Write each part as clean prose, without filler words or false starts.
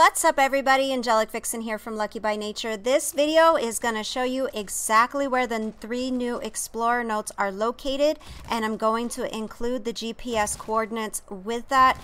What's up everybody, Angelic Vixen here from Lucky by Nature. This video is going to show you exactly where the 3 new Explorer notes are located, and I'm going to include the GPS coordinates with that.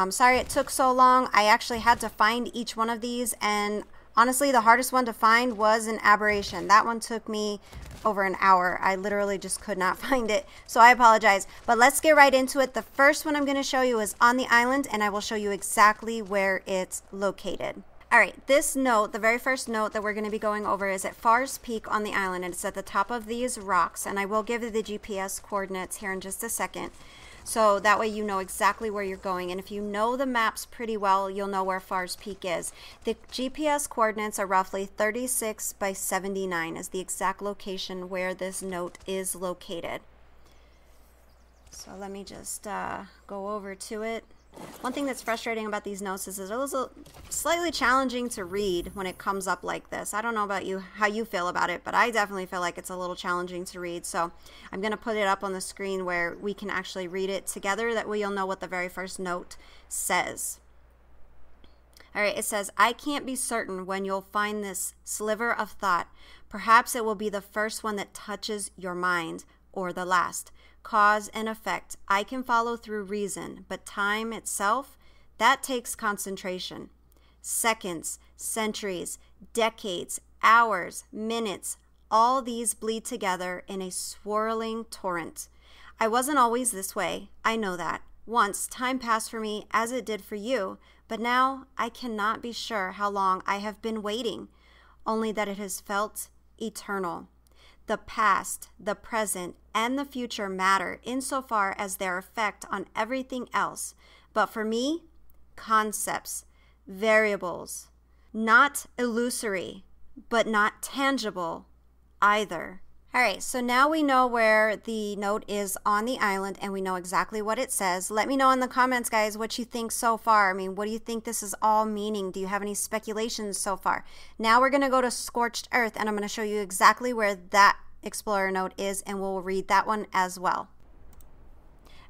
Sorry it took so long. I actually had to find each one of these, and honestly the hardest one to find was an aberration. That one took me over an hour. I literally just could not find it, so I apologize. But let's get right into it. The first one I'm going to show you is on the island, and I will show you exactly where it's located. Alright, this note, the very first note that we're going to be going over, is at Far's Peak on the island, and it's at the top of these rocks, and I will give you the GPS coordinates here in just a second. So that way you know exactly where you're going, and if you know the maps pretty well, you'll know where Far's Peak is. The GPS coordinates are roughly 36 by 79 is the exact location where this note is located. So let me just go over to it. One thing that's frustrating about these notes is it's a little slightly challenging to read when it comes up like this. I don't know about you, how you feel about it, but I definitely feel like it's a little challenging to read. So I'm going to put it up on the screen where we can actually read it together. That way you'll know what the very first note says. Alright, it says, I can't be certain when you'll find this sliver of thought. Perhaps it will be the first one that touches your mind, or the last. Cause and effect, I can follow through reason, but time itself, that takes concentration. Seconds, centuries, decades, hours, minutes, all these bleed together in a swirling torrent. I wasn't always this way, I know that. Once, time passed for me as it did for you, but now I cannot be sure how long I have been waiting, only that it has felt eternal. The past, the present, and the future matter insofar as their effect on everything else. But for me, concepts, variables, not illusory, but not tangible either. Alright, so now we know where the note is on the island, and we know exactly what it says. Let me know in the comments, guys, what you think so far. I mean, what do you think this is all meaning? Do you have any speculations so far? Now we're going to go to Scorched Earth, and I'm going to show you exactly where that Explorer note is, and we'll read that one as well.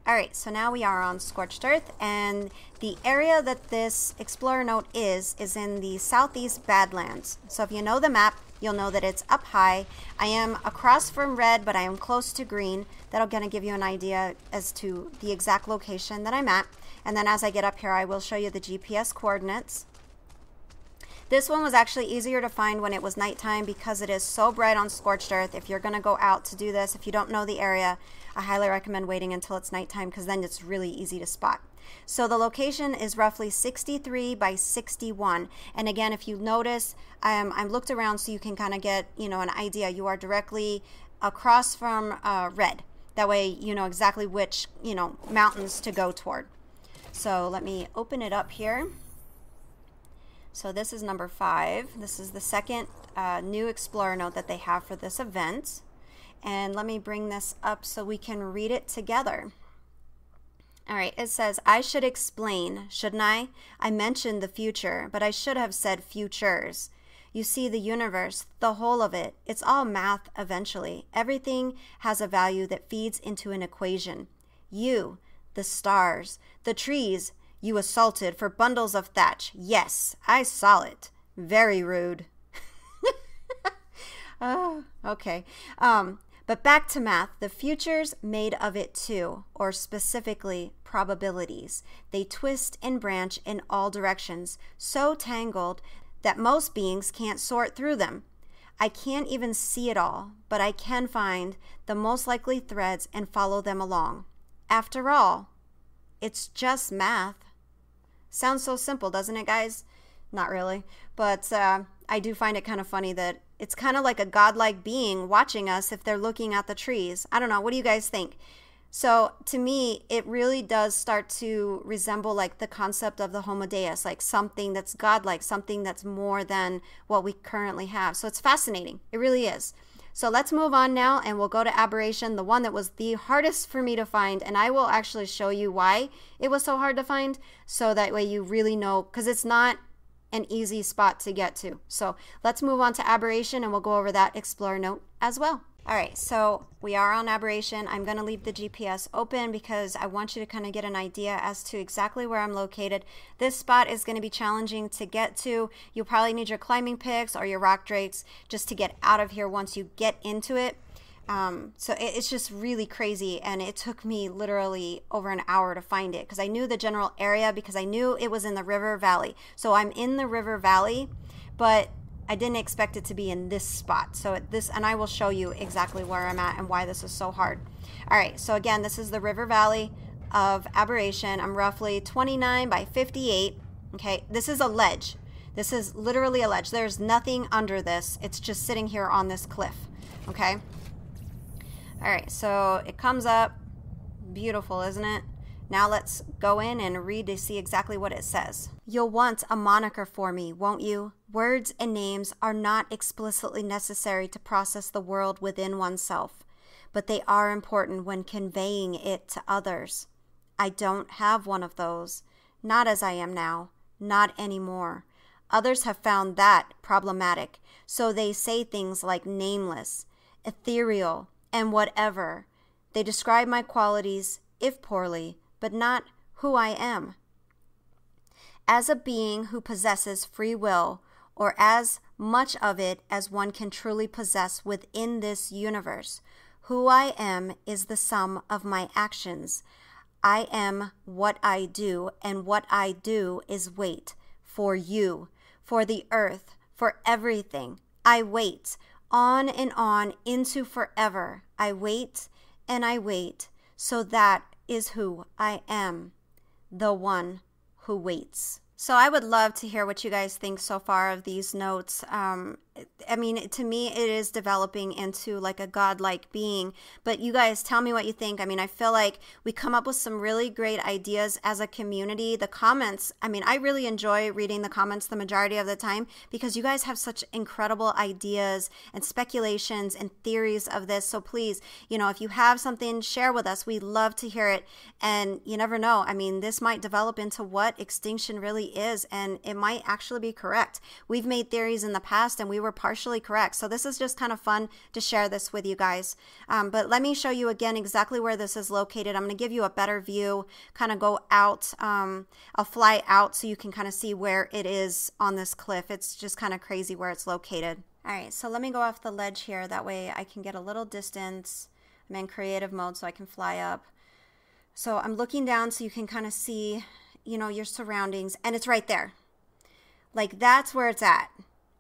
Alright, so now we are on Scorched Earth, and the area that this Explorer note is in the southeast Badlands. So if you know the map, you'll know that it's up high. I am across from red, but I am close to green. That'll kind of give you an idea as to the exact location that I'm at. And then as I get up here, I will show you the GPS coordinates. This one was actually easier to find when it was nighttime because it is so bright on Scorched Earth. If you're going to go out to do this, if you don't know the area, I highly recommend waiting until it's nighttime because then it's really easy to spot. So the location is roughly 63 by 61. And again, if you notice, I looked around so you can kind of get, an idea. You are directly across from red. That way you know exactly which, mountains to go toward. So let me open it up here. So this is number 5. This is the second new Explorer note that they have for this event. And let me bring this up so we can read it together. Alright, it says, I should explain, shouldn't I? I mentioned the future, but I should have said futures. You see, the universe, the whole of it, it's all math eventually. Everything has a value that feeds into an equation. You, the stars, the trees, you assaulted for bundles of thatch. Yes, I saw it. Very rude. Oh, okay. But back to math. The futures made of it too, or specifically probabilities. They twist and branch in all directions, so tangled that most beings can't sort through them. I can't even see it all, but I can find the most likely threads and follow them along. After all, it's just math. Sounds so simple, doesn't it, guys? Not really, but I do find it kind of funny that it's kind of like a godlike being watching us if they're looking at the trees. I don't know. What do you guys think? So to me, it really does start to resemble like the concept of the Homo Deus, like something that's godlike, something that's more than what we currently have. So it's fascinating. It really is. So let's move on now, and we'll go to aberration, the one that was the hardest for me to find, and I will actually show you why it was so hard to find, so that way you really know, because it's not an easy spot to get to. So let's move on to aberration, and we'll go over that Explorer note as well. All right, so we are on Aberration. I'm going to leave the GPS open because I want you to kind of get an idea as to exactly where I'm located. This spot is going to be challenging to get to. You'll probably need your climbing picks or your rock drakes just to get out of here once you get into it. So it's just really crazy, and it took me literally over an hour to find it because I knew the general area because I knew it was in the river valley. So I'm in the river valley, but I didn't expect it to be in this spot. So and I will show you exactly where I'm at and why this is so hard. All right, so again, this is the river valley of Aberration. I'm roughly 29 by 58. Okay, this is a ledge. This is literally a ledge. There's nothing under this. It's just sitting here on this cliff. Okay. All right, so it comes up. Beautiful, isn't it? Now let's go in and read to see exactly what it says. You'll want a moniker for me, won't you? Words and names are not explicitly necessary to process the world within oneself, but they are important when conveying it to others. I don't have one of those, not as I am now, not anymore. Others have found that problematic, so they say things like nameless, ethereal, and whatever. They describe my qualities, if poorly, but not who I am. As a being who possesses free will, or as much of it as one can truly possess within this universe, who I am is the sum of my actions. I am what I do, and what I do is wait for you, for the earth, for everything. I wait on and on into forever. I wait and I wait. So that is who I am, the one who waits. So I would love to hear what you guys think so far of these notes. I mean, to me, it is developing into like a godlike being. But you guys tell me what you think. I mean, I feel like we come up with some really great ideas as a community. The comments, I mean, I really enjoy reading the comments the majority of the time because you guys have such incredible ideas and speculations and theories of this. So please, you know, if you have something, share with us. We'd love to hear it. And you never know. I mean, this might develop into what extinction really is, and it might actually be correct. We've made theories in the past and we were partially correct. So this is just kind of fun to share this with you guys. But let me show you again exactly where this is located. I'm going to give you a better view, kind of go out. I'll fly out so you can kind of see where it is on this cliff. It's just kind of crazy where it's located. All right, so let me go off the ledge here. That way I can get a little distance. I'm in creative mode so I can fly up. So I'm looking down so you can kind of see, you know, your surroundings, and it's right there. Like, that's where it's at.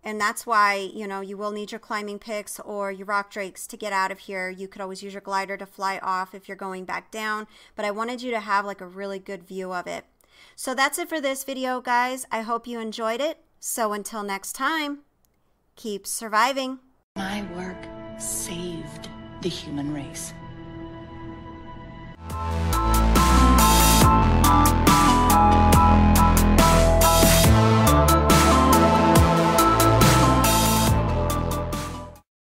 And that's why, you know, you will need your climbing picks or your rock drakes to get out of here. You could always use your glider to fly off if you're going back down. But I wanted you to have like a really good view of it. So that's it for this video, guys. I hope you enjoyed it. So until next time, keep surviving. My work saved the human race.